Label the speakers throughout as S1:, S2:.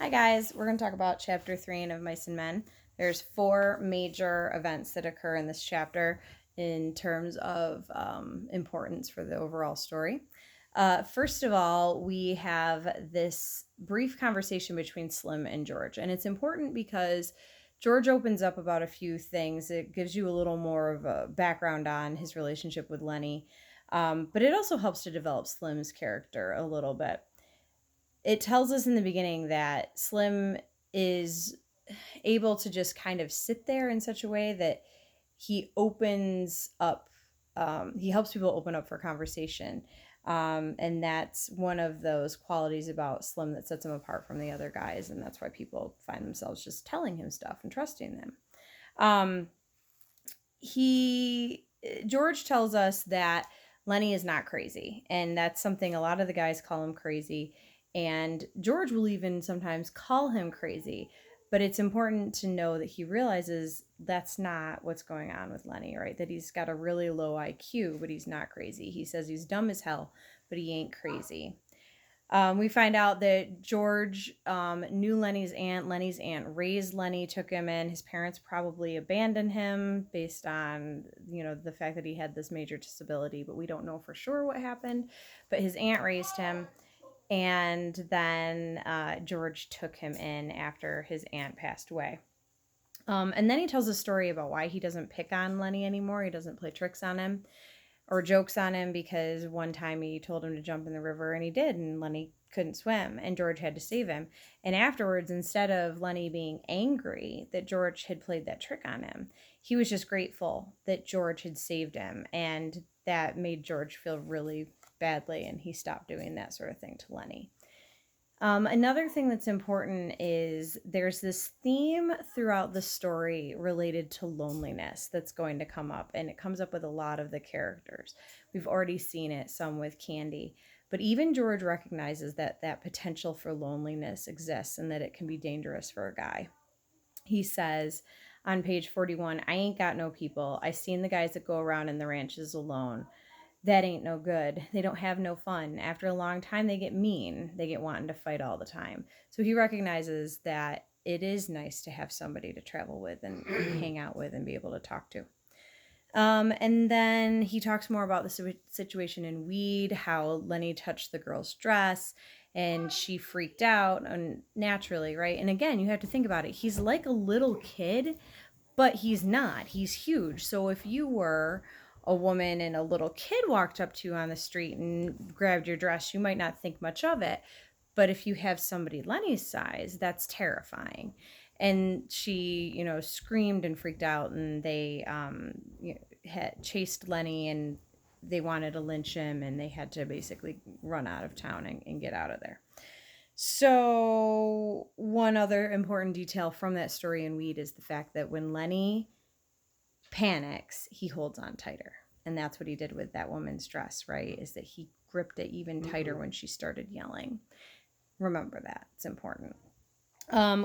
S1: Hi guys, we're going to talk about chapter 3 in Of Mice and Men. There's 4 major events that occur in this chapter in terms of importance for the overall story. First of all, we have this brief conversation between Slim and George, and it's important because George opens up about a few things. It gives you a little more of a background on his relationship with Lenny, but it also helps to develop Slim's character a little bit. It tells us in the beginning that Slim is able to just kind of sit there in such a way that he opens up, he helps people open up for conversation. And that's one of those qualities about Slim that sets him apart from the other guys. And that's why people find themselves just telling him stuff and trusting him. Um, he George tells us that Lenny is not crazy, and that's something a lot of the guys call him crazy, and George will even sometimes call him crazy. But it's important to know that he realizes that's not what's going on with Lenny, right? That he's got a really low IQ, but he's not crazy. He says he's dumb as hell, but he ain't crazy. We find out that George knew Lenny's aunt. Lenny's aunt raised Lenny, took him in. His parents probably abandoned him based on, the fact that he had this major disability, but we don't know for sure what happened. But his aunt raised him, and then George took him in after his aunt passed away. And then he tells a story about why he doesn't pick on Lenny anymore. He doesn't play tricks on him or jokes on him because one time he told him to jump in the river and he did, and Lenny couldn't swim and George had to save him. And afterwards, instead of Lenny being angry that George had played that trick on him, he was just grateful that George had saved him, and that made George feel really badly, and he stopped doing that sort of thing to Lenny. Another thing that's important is there's this theme throughout the story related to loneliness that's going to come up, and it comes up with a lot of the characters. We've already seen it, some with Candy, but even George recognizes that that potential for loneliness exists and that it can be dangerous for a guy. He says on page 41, "I ain't got no people. I seen the guys that go around in the ranches alone. That ain't no good. They don't have no fun. After a long time, they get mean. They get wanting to fight all the time." So he recognizes that it is nice to have somebody to travel with and hang out with and be able to talk to. And then he talks more about the situation in Weed, how Lenny touched the girl's dress and she freaked out, and naturally, right? And again, you have to think about it. He's like a little kid, but he's not. He's huge. So if you were a woman and a little kid walked up to you on the street and grabbed your dress, you might not think much of it. But if you have somebody Lenny's size, that's terrifying. And she, screamed and freaked out, and they had chased Lenny, and they wanted to lynch him, and they had to basically run out of town and get out of there. So, one other important detail from that story in Weed is the fact that when Lenny panics, he holds on tighter. And that's what he did with that woman's dress, right? Is that he gripped it even tighter when she started yelling. Remember that. It's important.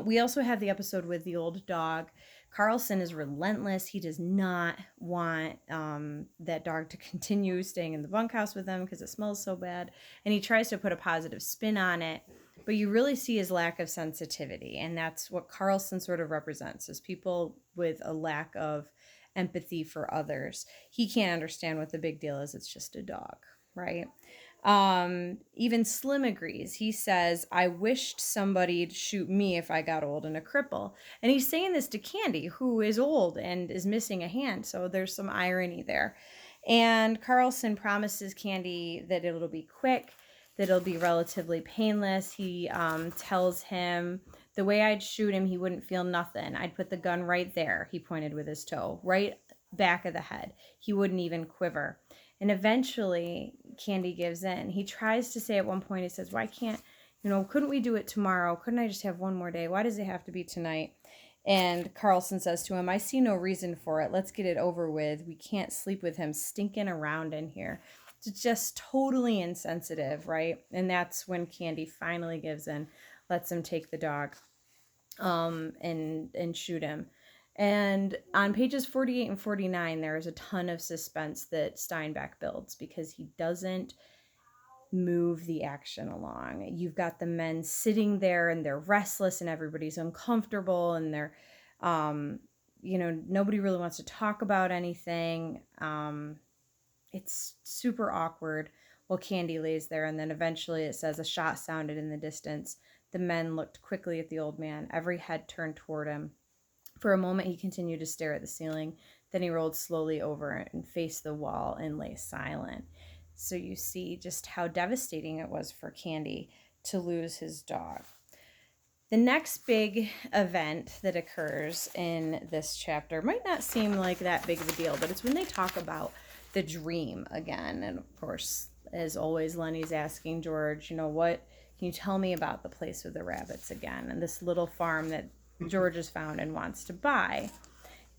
S1: We also have the episode with the old dog. Carlson is relentless. He does not want that dog to continue staying in the bunkhouse with him because it smells so bad. And he tries to put a positive spin on it. But you really see his lack of sensitivity. And that's what Carlson sort of represents, is people with a lack of empathy for others. He can't understand what the big deal is. It's just a dog, right? Even Slim agrees. He says, "I wished somebody'd shoot me if I got old and a cripple." And he's saying this to Candy, who is old and is missing a hand. So there's some irony there. And Carlson promises Candy that it'll be quick, that it'll be relatively painless. He tells him, "The way I'd shoot him, he wouldn't feel nothing. I'd put the gun right there," he pointed with his toe, right back of the head. He wouldn't even quiver. And eventually, Candy gives in. He tries to say at one point, he says, "Why can't, couldn't we do it tomorrow? Couldn't I just have one more day? Why does it have to be tonight?" And Carlson says to him, "I see no reason for it. Let's get it over with. We can't sleep with him stinking around in here." It's just totally insensitive, right? And that's when Candy finally gives in, lets him take the dog and shoot him. And on pages 48 and 49, there is a ton of suspense that Steinbeck builds because he doesn't move the action along. You've got the men sitting there and they're restless and everybody's uncomfortable and they're, nobody really wants to talk about anything. It's super awkward while Candy lays there. And then eventually it says a shot sounded in the distance. The men looked quickly at the old man, every head turned toward him. For a moment, he continued to stare at the ceiling. Then he rolled slowly over and faced the wall and lay silent. So you see just how devastating it was for Candy to lose his dog. The next big event that occurs in this chapter might not seem like that big of a deal, but it's when they talk about the dream again. And of course, as always, Lenny's asking George, what can you tell me about the place with the rabbits again? And this little farm that George has found and wants to buy.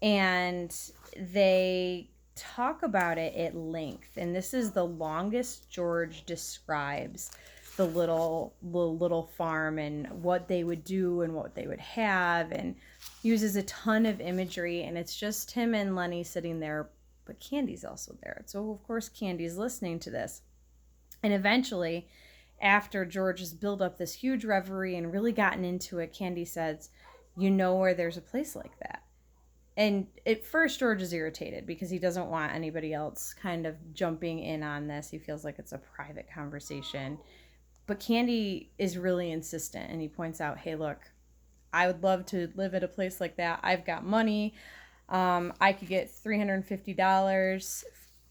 S1: And they talk about it at length. And this is the longest George describes the little farm and what they would do and what they would have, and uses a ton of imagery. And it's just him and Lenny sitting there, but Candy's also there. So of course Candy's listening to this. And eventually, after George has built up this huge reverie and really gotten into it, Candy says, where there's a place like that. And at first George is irritated because he doesn't want anybody else kind of jumping in on this. He feels like it's a private conversation. But Candy is really insistent, and he points out, hey, look, I would love to live at a place like that. I've got money. I could get $350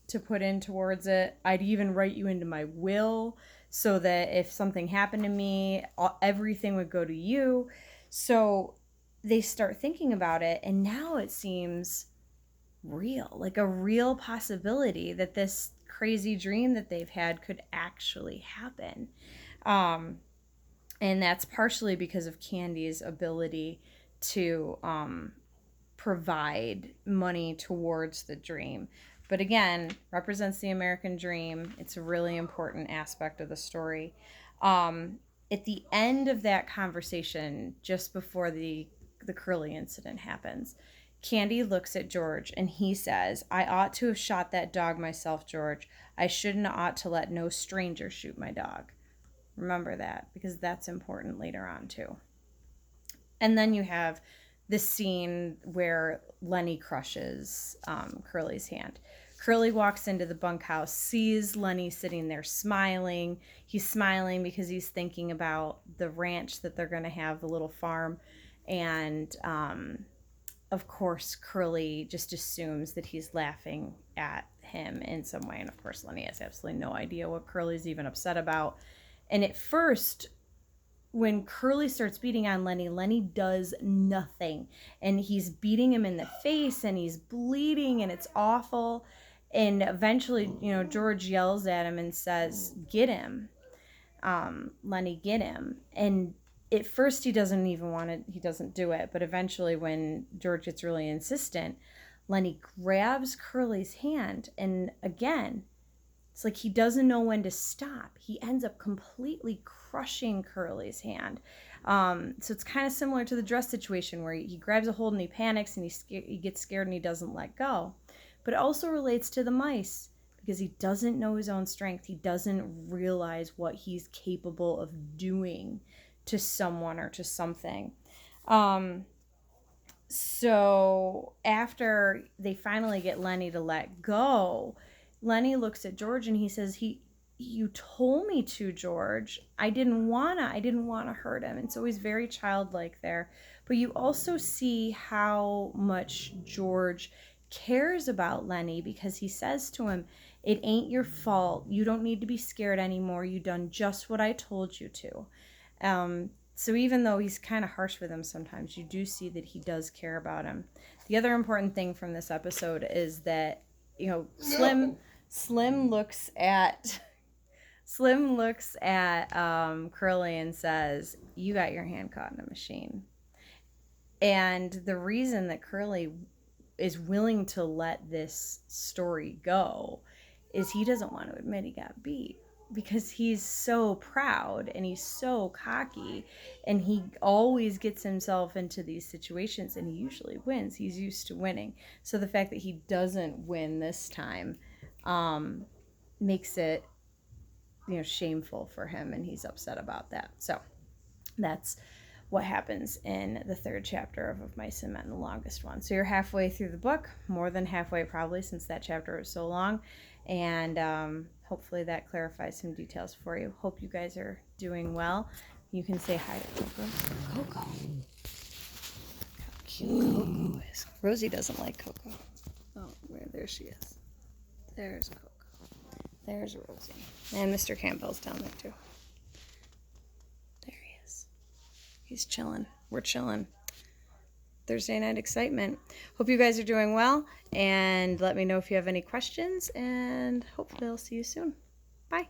S1: to put in towards it. I'd even write you into my will so that if something happened to me, everything would go to you. So they start thinking about it, and now it seems real, like a real possibility that this crazy dream that they've had could actually happen. And that's partially because of Candy's ability to provide money towards the dream. But again, represents the American dream. It's a really important aspect of the story. At the end of that conversation, just before the Curly incident happens, Candy looks at George and he says, I ought to have shot that dog myself, George. I shouldn't ought to let no stranger shoot my dog. Remember that, because that's important later on too. And then you have the scene where Lenny crushes Curly's hand. Curly walks into the bunkhouse, sees Lenny sitting there smiling. He's smiling because he's thinking about the ranch that they're going to have, the little farm. And of course, Curly just assumes that he's laughing at him in some way. And of course, Lenny has absolutely no idea what Curly's even upset about. And at first, when Curly starts beating on Lenny, Lenny does nothing. And he's beating him in the face and he's bleeding and it's awful. And eventually, George yells at him and says, get him. Lenny, get him. And at first he doesn't do it. But eventually when George gets really insistent, Lenny grabs Curly's hand. And again, it's like he doesn't know when to stop. He ends up completely crushing Curly's hand. So it's kind of similar to the dress situation where he grabs a hold and he panics and he gets scared and he doesn't let go. But it also relates to the mice because he doesn't know his own strength. He doesn't realize what he's capable of doing to someone or to something. So after they finally get Lenny to let go, Lenny looks at George and he says, you told me to, George. I didn't wanna hurt him. And so he's very childlike there. But you also see how much George cares about Lenny because he says to him, it ain't your fault. You don't need to be scared anymore. You done just what I told you to. So even though he's kind of harsh with him sometimes, you do see that he does care about him. The other important thing from this episode is that, Slim looks at Curly and says, you got your hand caught in a machine. And the reason that Curly is willing to let this story go is he doesn't want to admit he got beat because he's so proud and he's so cocky and he always gets himself into these situations and he usually wins. He's used to winning. So the fact that he doesn't win this time makes it shameful for him, and he's upset about that. So that's what happens in the 3rd chapter of Mice and Men, the longest one. So you're halfway through the book, more than halfway probably, since that chapter was so long, and hopefully that clarifies some details for you. Hope you guys are doing well. You can say hi to Coco. Coco. How cute Coco is. Rosie doesn't like Coco. Oh, there she is. There's Coco. There's Rosie. And Mr. Campbell's down there too. There he is. He's chilling. We're chilling. Thursday night excitement. Hope you guys are doing well, and let me know if you have any questions, and hopefully I'll see you soon. Bye.